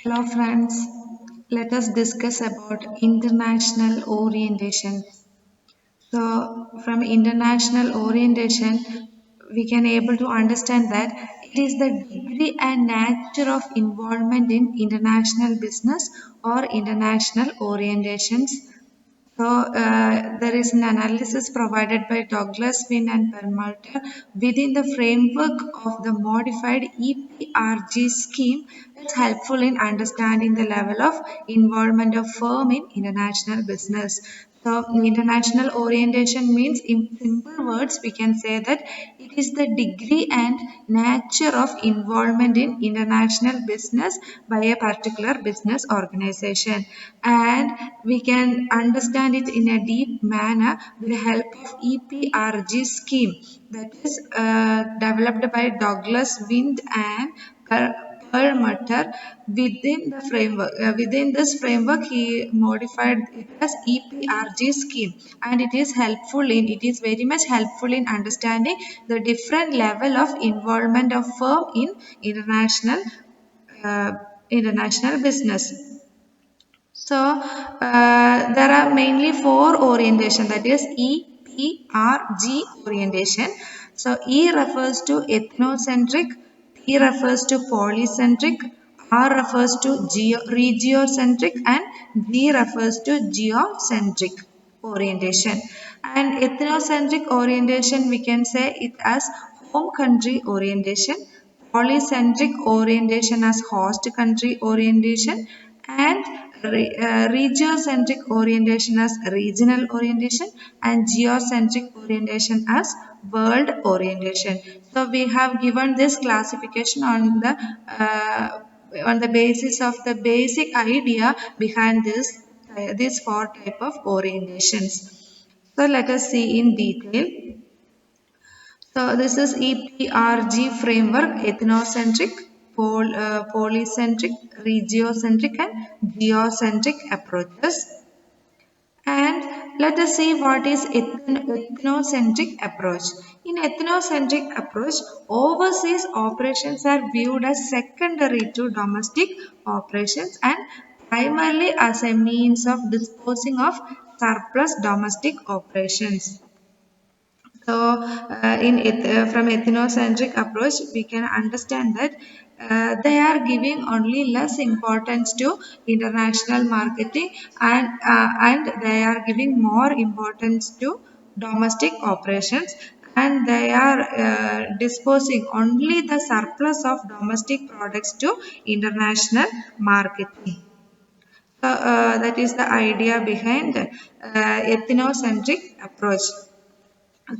Hello friends, let us discuss about international orientation. So from international orientation, we can able to understand that it is the degree and nature of involvement in international business or international orientations. There is an analysis provided by Douglas, Finn, and Perlmutter within the framework of the modified EPRG scheme. It's helpful in understanding the level of involvement of firm in international business. So, international orientation means, in simple words, we can say that it is the degree and nature of involvement in international business by a particular business organization. And we can understand it in a deep manner with the help of EPRG scheme that is developed by Douglas Wind and Perlmutter within the framework. Within this framework, he modified it as EPRG scheme, and it is very much helpful in understanding the different level of involvement of firm in uh, international business. There are mainly four orientation, that is E, P, R, G orientation. So E refers to ethnocentric, P refers to polycentric, R refers to regiocentric, and G refers to geocentric orientation. And ethnocentric orientation, we can say it as home country orientation, polycentric orientation as host country orientation, and regiocentric orientation as regional orientation, and geocentric orientation as world orientation. So we have given this classification on the basis of the basic idea behind these four type of orientations. So let us see in detail. So this is EPRG framework: ethnocentric, polycentric, regiocentric, and geocentric approaches. And let us see what is ethnocentric approach. In ethnocentric approach, overseas operations are viewed as secondary to domestic operations and primarily as a means of disposing of surplus domestic operations. From ethnocentric approach, we can understand that they are giving only less importance to international marketing, and they are giving more importance to domestic operations, and they are disposing only the surplus of domestic products to international marketing. That is the idea behind ethnocentric approach.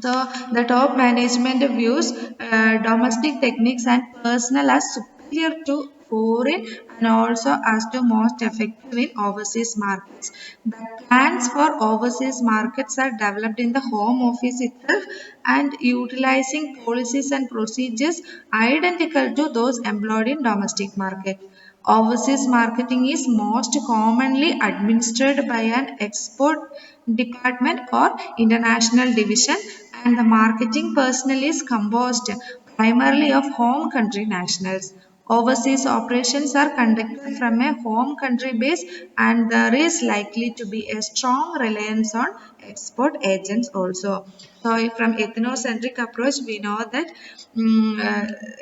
So the top management views domestic techniques and personnel as superior to foreign, and also as to most effective in overseas markets. The plans for overseas markets are developed in the home office itself and utilizing policies and procedures identical to those employed in domestic market. Overseas marketing is most commonly administered by an export department or international division, and the marketing personnel is composed primarily of home country nationals. Overseas operations are conducted from a home country base, and there is likely to be a strong reliance on export agents also. So from ethnocentric approach, we know that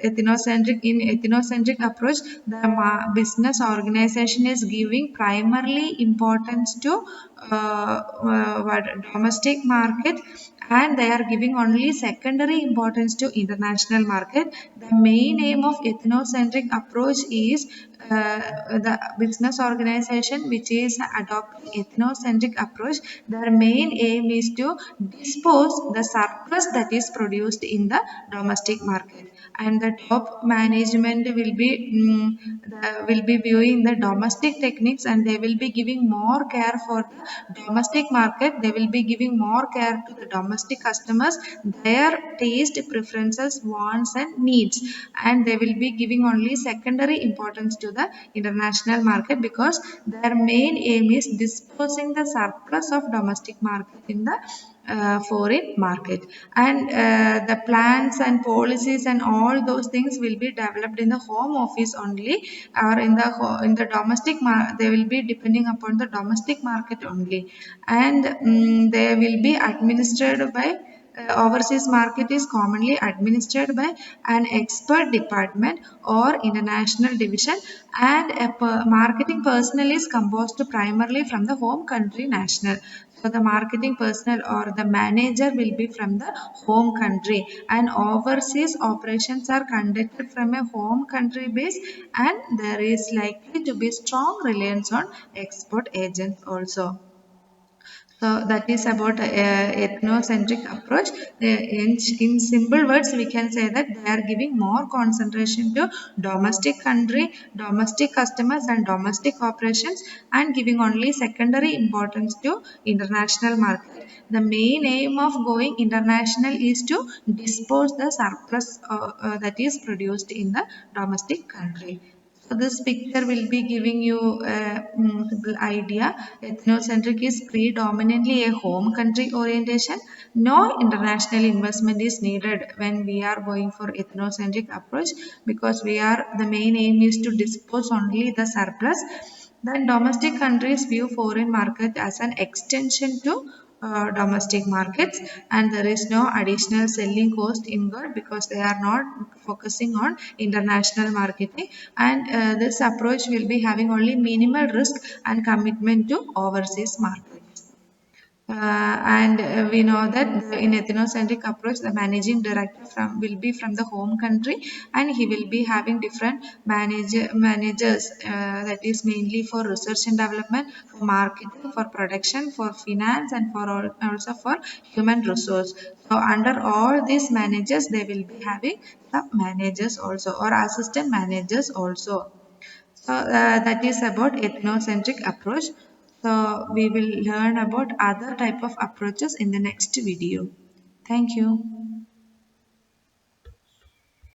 ethnocentric approach, the business organization is giving primarily importance to domestic market, and they are giving only secondary importance to international market. The main aim of ethnocentric approach is the business organization which is adopting ethnocentric approach. Their main aim is to dispose the surplus that is produced in the domestic market, and the top management will be viewing the domestic techniques, and they will be giving more care for the domestic market. They will be giving more care to the domestic customers, their taste, preferences, wants, and needs, and they will be giving only secondary importance to the international market, because their main aim is disposing the surplus of domestic market in the foreign market, and the plans and policies and all those things will be developed in the home office only, or in the domestic they will be depending upon the domestic market only, and they will be administered by overseas market is commonly administered by an expert department or international division, and a marketing personnel is composed primarily from the home country national. So the marketing personnel or the manager will be from the home country, and overseas operations are conducted from a home country base, and there is likely to be strong reliance on export agents also. So that is about ethnocentric approach. In simple words, we can say that they are giving more concentration to domestic country, domestic customers, and domestic operations, and giving only secondary importance to international market. The main aim of going international is to dispose the surplus that is produced in the domestic country. So this picture will be giving you a idea. Ethnocentric is predominantly a home country orientation. No international investment is needed when we are going for ethnocentric approach, because we are the main aim is to dispose only the surplus. Then domestic countries view foreign market as an extension to domestic markets, and there is no additional selling cost involved because they are not focusing on international marketing, and this approach will be having only minimal risk and commitment to overseas markets. And we know that in ethnocentric approach, the managing director will be from the home country, and he will be having different managers, that is mainly for research and development, for marketing, for production, for finance, and for also for human resource. So under all these managers, they will be having sub managers also, or assistant managers also. So that is about ethnocentric approach. So we will learn about other type of approaches in the next video. Thank you.